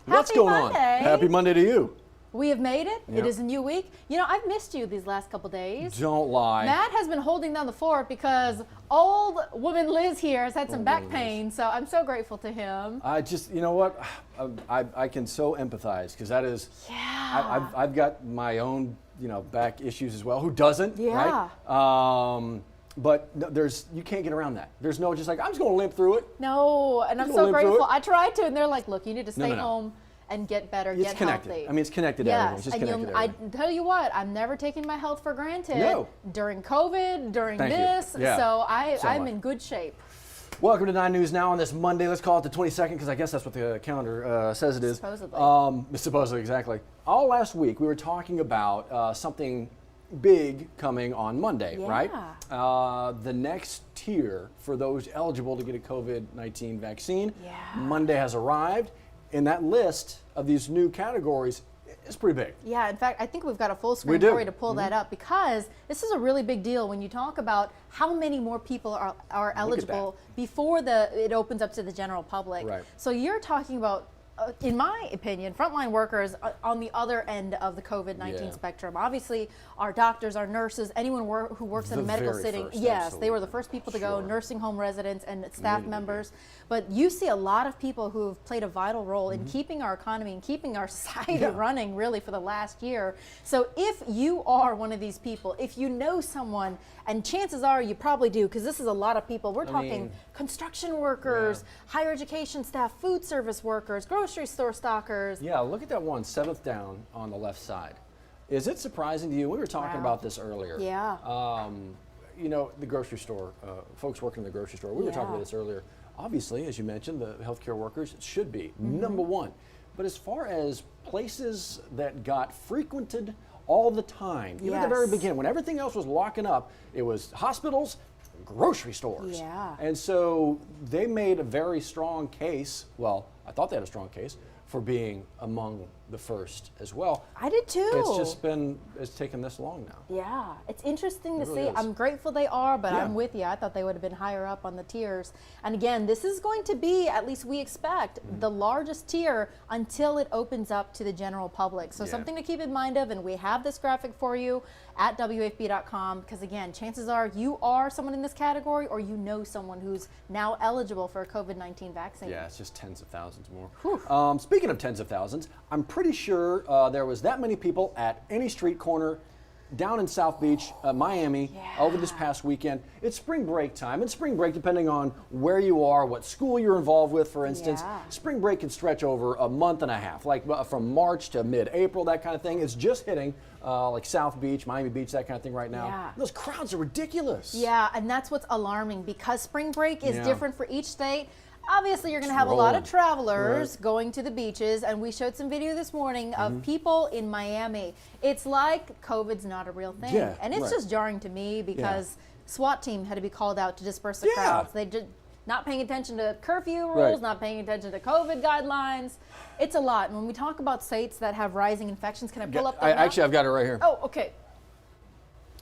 What's going on? Happy Monday to you. We have made it. Yep. It is a new week. You know, I've missed you these last couple days. Don't lie. Matt has been holding down the fort because old woman Liz here has had some back pain, so I'm so grateful to him. I just, you know what? I can so empathize because that is, Yeah. I've got my own, back issues as well. Who doesn't? Yeah. Right? But you can't get around that. There's no just like, I'm just going to limp through it. No, and I'm Just so limp through grateful. it. I tried to, and they're like, look, you need to stay No. home and get better, It's get connected. healthy. I mean, it's connected to everything. It's just and connected to I everything. tell you what, I'm never taking my health for granted. No. During COVID, during Thank you. this, Yeah. so So I'm much. in good shape. Welcome to 9 News Now on this Monday. Let's call it the 22nd because I guess that's what the calendar says it is. Supposedly. Supposedly, exactly. All last week we were talking about something big coming on Monday, right? The next tier for those eligible to get a COVID-19 vaccine. Yeah. Monday has arrived, and that list of these new categories is pretty big. Yeah, in fact, I think we've got a full screen We do. for you to pull that up because this is a really big deal when you talk about how many more people are eligible before it opens up to the general public. Right. So you're talking about, in my opinion, frontline workers on the other end of the COVID-19 spectrum. Obviously, our doctors, our nurses, anyone who works in a medical setting, yes, they were the first people to go, nursing home residents and staff members. But you see a lot of people who have played a vital role in keeping our economy and keeping our society running really for the last year. So if you are one of these people, if you know someone, and chances are you probably do, because this is a lot of people. We're talking construction workers, higher education staff, food service workers, grocery store stockers. Yeah, look at that one, 7th down on the left side. Is it surprising to you? We were talking about this earlier. Yeah. The grocery store, folks working in the grocery store, we were talking about this earlier. Obviously, as you mentioned, the healthcare workers should be number one. But as far as places that got frequented all the time, even at the very beginning, when everything else was locking up, it was hospitals, grocery stores. Yeah. And so they made a very strong case, well, I thought they had a strong case, for being among the first as well. I did too. It's taken this long now. Yeah, it's interesting to really see. is. I'm grateful they are, but I'm with you. I thought they would have been higher up on the tiers. And again, this is going to be, at least we expect, the largest tier until it opens up to the general public. So something to keep in mind of, and we have this graphic for you at WAFB.com, because again, chances are you are someone in this category or you know someone who's now eligible for a COVID-19 vaccine. Yeah, it's just tens of thousands more. Speaking of tens of thousands, I'm pretty sure there was that many people at any street corner down in South Beach, Miami, over this past weekend. It's spring break time, and spring break, depending on where you are, what school you're involved with, for instance, spring break can stretch over a month and a half, like from March to mid-April, that kind of thing. It's just hitting like South Beach, Miami Beach, that kind of thing right now. Yeah. Those crowds are ridiculous. Yeah, and that's what's alarming because spring break is different for each state. Obviously, you're going to have a lot of travelers going to the beaches, and we showed some video this morning of people in Miami. It's like COVID's not a real thing, and it's just jarring to me because SWAT team had to be called out to disperse the crowds. They did not paying attention to curfew rules, not paying attention to COVID guidelines. It's a lot. And when we talk about states that have rising infections, can I pull up that map? Actually, I've got it right here. Oh, okay.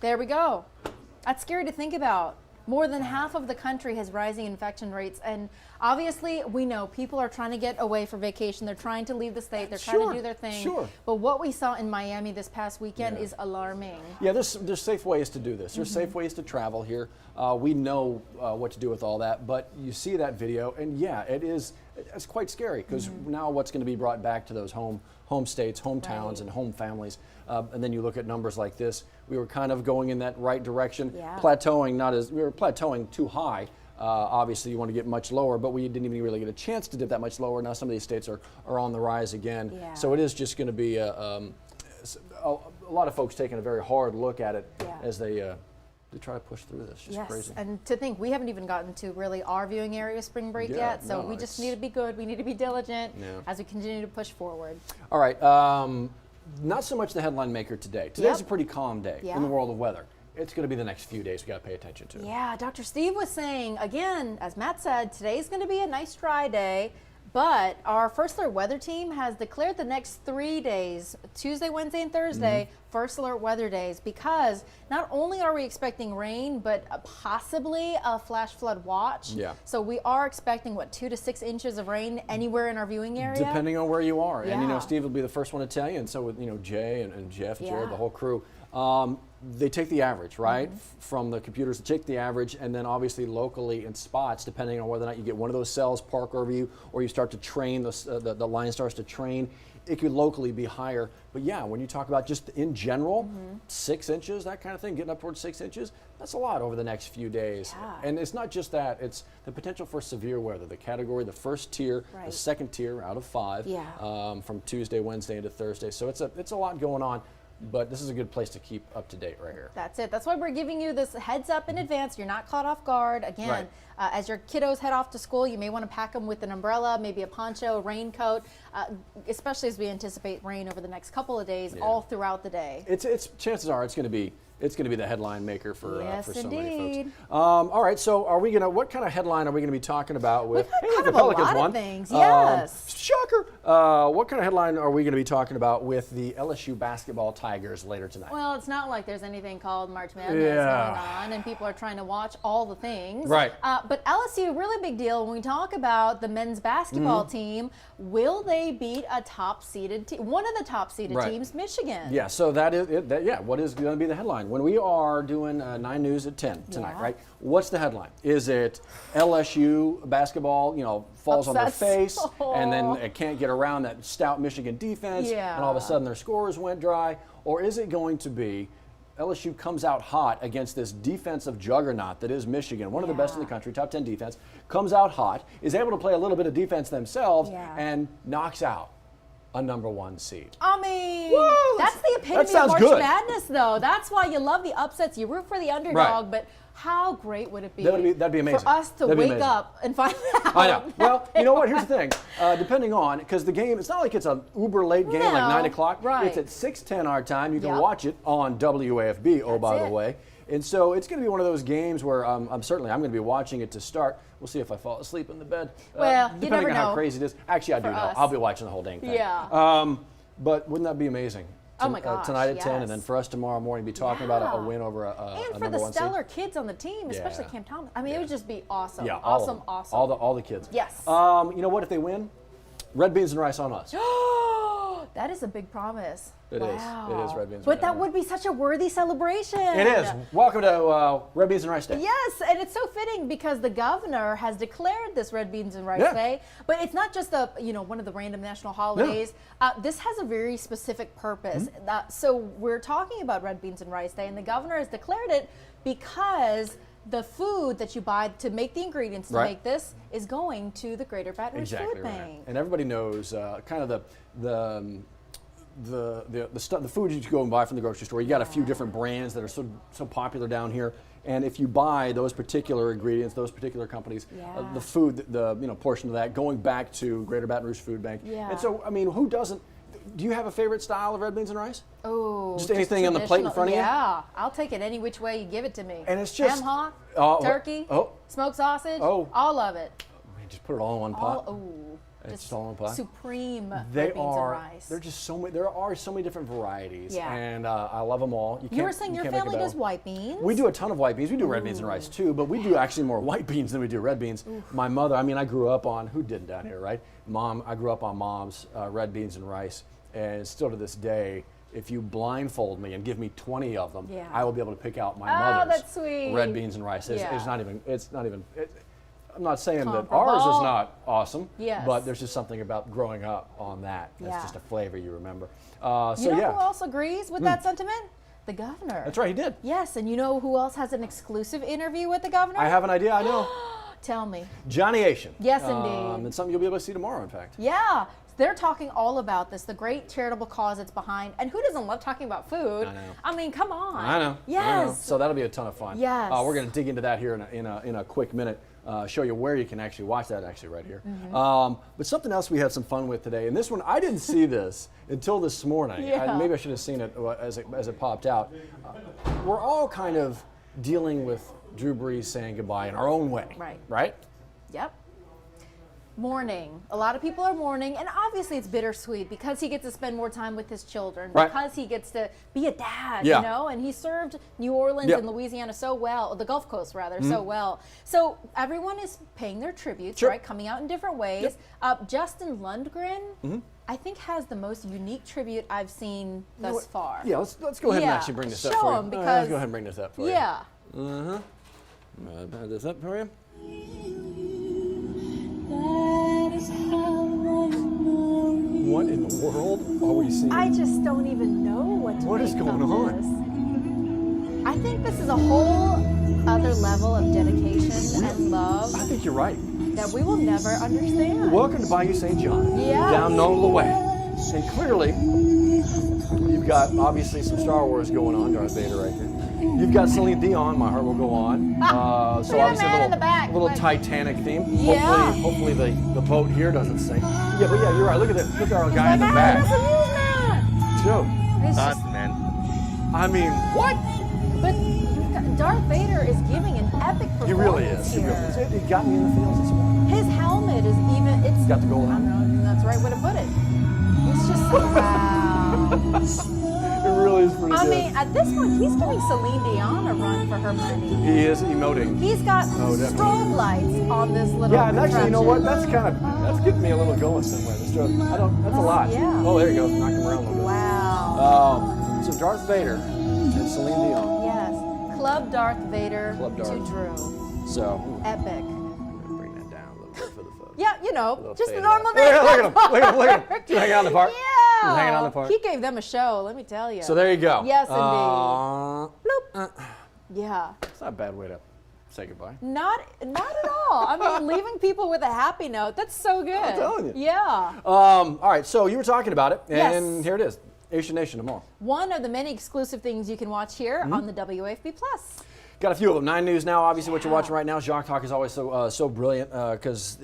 There we go. That's scary to think about. More than half of the country has rising infection rates, and obviously we know people are trying to get away for vacation. They're trying to leave the state. They're trying to do their thing. But what we saw in Miami this past weekend is alarming. Yeah, there's safe ways to do this. There's safe ways to travel here. We know what to do with all that, but you see that video, and it's quite scary because now what's going to be brought back to those home states, hometowns, and home families. And then you look at numbers like this. We were kind of going in that right direction, plateauing. We were plateauing too high. Obviously, you want to get much lower, but we didn't even really get a chance to dip that much lower. Now some of these states are on the rise again. So it is just going to be a lot of folks taking a very hard look at it as they try to push through this. Just crazy. And to think we haven't even gotten to really our viewing area spring break yet, so we just need to be good. We need to be diligent as we continue to push forward. All right. Not so much the headline maker today. Today's a pretty calm day in the world of weather. It's going to be the next few days we got to pay attention to. Yeah, Dr. Steve was saying, again, as Matt said, today's going to be a nice dry day, But our First Alert Weather team has declared the next 3 days, Tuesday, Wednesday, and Thursday, First Alert Weather days, because not only are we expecting rain, but possibly a flash flood watch. Yeah. So we are expecting, what, 2 to 6 inches of rain anywhere in our viewing area? Depending on where you are. Yeah. And, Steve will be the first one to tell you, and so with, Jay and Jeff, Jared, the whole crew. They take the average, right, from the computers. They take the average, and then obviously locally in spots, depending on whether or not you get one of those cells park over you, or you start to train, the line starts to train, it could locally be higher. But yeah, when you talk about just in general, 6 inches, that kind of thing, getting up towards 6 inches, that's a lot over the next few days. Yeah. And it's not just that, it's the potential for severe weather. The category, the first tier, the second tier out of 5, from Tuesday, Wednesday into Thursday. So it's a lot going on. But this is a good place to keep up to date right here. That's it. That's why we're giving you this heads up in advance. You're not caught off guard. Again, as your kiddos head off to school, you may want to pack them with an umbrella, maybe a poncho, a raincoat, especially as we anticipate rain over the next couple of days, all throughout the day. It's chances are it's going to be the headline maker for so many folks. All right, so what kind of headline are we going to be talking about with the Pelicans won? Things, yes. Shocker. What kind of headline are we going to be talking about with the LSU basketball Tigers later tonight? Well, it's not like there's anything called March Madness going on, and people are trying to watch all the things. Right. But LSU, really big deal. When we talk about the men's basketball team, will they beat a top-seeded team, one of the top-seeded teams, Michigan? Yeah. So that is it. What is going to be the headline? When we are doing 9 News at 10 tonight, right? What's the headline? Is it LSU basketball, falls on their face and then it can't get around that stout Michigan defense and all of a sudden their scores went dry? Or is it going to be LSU comes out hot against this defensive juggernaut that is Michigan, one of the best in the country, top 10 defense, comes out hot, is able to play a little bit of defense themselves and knocks out a number 1 seed. I mean, that's the epitome of March Madness, though. That's why you love the upsets. You root for the underdog, but how great would it be? That'd be amazing for us to wake up and find out. I know. Well, you know what? Here's the thing. Depending on, because the game, it's not like it's an uber late game, like 9 o'clock. Right. It's at 6:10 our time. You can watch it on WAFB. By the way. And so it's going to be one of those games where I'm going to be watching it to start. We'll see if I fall asleep in the bed. Well, depending you never on how know. crazy it is. Actually, I do know. I'll be watching the whole dang thing. Yeah. But wouldn't that be amazing? Oh my gosh, tonight at 10, and then for us tomorrow morning be talking about a win over a number 1 seed. And for the stellar kids on the team, especially Cam Thomas. I mean, it would just be awesome. Yeah, awesome. All the kids. Yes. You know what? If they win, red beans and rice on us. That is a big promise. It is. It is red beans. But that would be such a worthy celebration. It is. Welcome to Red Beans and Rice Day. Yes, and it's so fitting because the governor has declared this Red Beans and Rice Day. But it's not just one of the random national holidays. This has a very specific purpose. So we're talking about Red Beans and Rice Day, and the governor has declared it because the food that you buy to make the ingredients to make this is going to the Greater Baton Rouge Food Bank. And everybody knows kind of the food you go and buy from the grocery store. You got a few different brands that are so popular down here, and if you buy those particular ingredients, those particular companies, the food, the portion of that going back to Greater Baton Rouge Food Bank. And so, I mean, who doesn't? Do you have a favorite style of red beans and rice? Oh, just anything on the plate in front of you? Yeah, I'll take it any which way you give it to me. And it's just ham hock, turkey, smoked sausage, all of it. Just put it all in one pot. It's just all in one pot. Supreme red beans and rice. They're just there are so many different varieties, and I love them all. You were saying your family does white beans? We do a ton of white beans. We do red beans and rice too, but we do actually more white beans than we do red beans. My mother, I grew up on, who didn't down here, right? I grew up on Mom's red beans and rice, and still to this day, if you blindfold me and give me 20 of them, I will be able to pick out my mother's red beans and rice. It's not even. I'm not saying that ours is not awesome, but there's just something about growing up on that. It's just a flavor you remember. You know who else agrees with that sentiment? The governor. That's right, he did. Yes, and you know who else has an exclusive interview with the governor? I have an idea, I know. Tell me. Johnny Asian. Yes, indeed. It's something you'll be able to see tomorrow, in fact. Yeah. They're talking all about this, the great charitable cause it's behind. And who doesn't love talking about food? I know. I mean, come on. I know. Yes. I know. So that'll be a ton of fun. Yes. We're going to dig into that here in a quick minute. Show you where you can actually watch that right here. But something else we had some fun with today, and this one, I didn't see this until this morning. Maybe I should have seen it as it popped out. We're all kind of dealing with Drew Brees saying goodbye in our own way. Right. Right? Yep. mourning. A lot of people are mourning, and obviously it's bittersweet because he gets to spend more time with his children, Right. because he gets to be a dad, Yeah. you know, and he served New Orleans Yep. and Louisiana so well, the Gulf Coast rather, so well. So everyone is paying their tributes, Sure. right, coming out in different ways. Justin Lundgren, I think, has the most unique tribute I've seen thus far. Yeah, let's go ahead and Yeah, actually bring this up show for you. him, Let's because- go ahead and bring this up for you. Yeah. Have this up for you. What in the world are we seeing? I just don't even know what to What make is going of on? this. I think this is a whole other level of dedication and love I think you're right. that we will never understand. Welcome to Bayou St. John, Yeah. down NOLA way. And clearly, you've got obviously some Star Wars going on, Darth Vader right there. You've got Celine Dion, My Heart Will Go On. So Look at obviously the man a in the back. little Like- Titanic theme. Yeah. Hopefully the boat here doesn't sink. Yeah, but yeah, you're right. Look at that. Look at our guy in the Like, back. that's amusement. Joe, It's just, man. I mean, what? but you've got, Darth Vader is giving an epic performance He really is. He here. really is. It got me in the feels this morning. His helmet is even, it's Got the gold I helmet. don't know if that's the right way to put it. It's just, wow. It really is pretty I good. mean, at this point, he's giving Celine Dion a run for her money. He is emoting. He's got Oh, definitely. strobe lights on this little Yeah, and actually, you know what? contraption. That's getting me a little going somewhere. The stroke. That's a lot. Yeah. Oh, there you go. Knocked him around a little bit. Wow. So Darth Vader and Celine Dion. Yes. Club Darth Vader Club Darth. to Drew. So Epic. bring that down a little bit for the folks. Yeah, you know, Little just fade the normal out. Look at him! Look at him! Look at him! Darth. Just hanging out in the park. Yeah. Just hanging out in the park. He gave them a show, let me tell you. So there you go. Yes, indeed. Bloop. Yeah. It's not a bad way to say goodbye. Not at all. I mean, leaving people with a happy note, that's so good. I'm telling you. Yeah. All right, so you were talking about it, and Yes. here it is. Asian Nation tomorrow. One of the many exclusive things you can watch here Mm-hmm. on the WAFB Plus. Got a few of them. 9 News now, obviously, what you're watching right now. Jacques Talk is always so brilliant because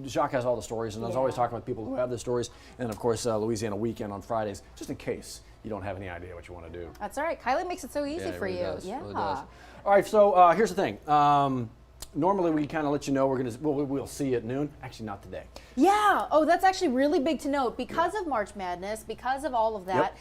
Jacques has all the stories, and I was always talking with people who have the stories. And of course, Louisiana Weekend on Fridays, just in case you don't have any idea what you want to do. That's all right. Kylie makes it so easy Yeah, it for really you. does. Yeah. Really does. All right, so here's the thing. Normally, we kind of let you know we'll see you at noon. Actually, not today. Yeah. Oh, that's actually really big to note because of March Madness, because of all of that.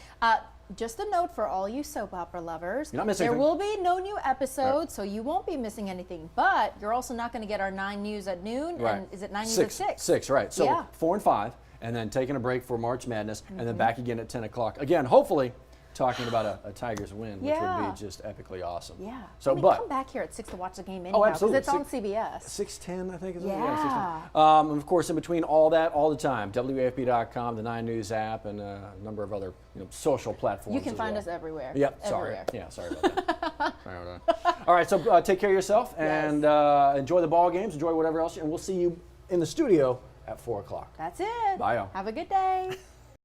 Just a note for all you soap opera lovers. You're not missing there anything. will be no new episodes, so you won't be missing anything. But you're also not going to get our 9 News at noon. Right. And is it 9 News at 6? 6, right. So Yeah. 4 and 5, and then taking a break for March Madness, and then back again at 10 o'clock. Again, hopefully, talking about a Tigers win, which would Yeah. be just epically awesome. Yeah. So, I mean, but come back here at 6 to watch the game anyhow. absolutely. Because it's on CBS. 6:10, I think. Is Yeah. 6:10. And of course, in between all that, all the time, WAFB.com, the 9 News app, and a number of other social platforms. You can as find well. us everywhere. Yep. Sorry. Everywhere. Yeah. Sorry about that. Sorry about that. All right. So take care of yourself and enjoy the ball games. Enjoy whatever else, and we'll see you in the studio at 4 o'clock. That's it. Bye, y'all. Have a good day.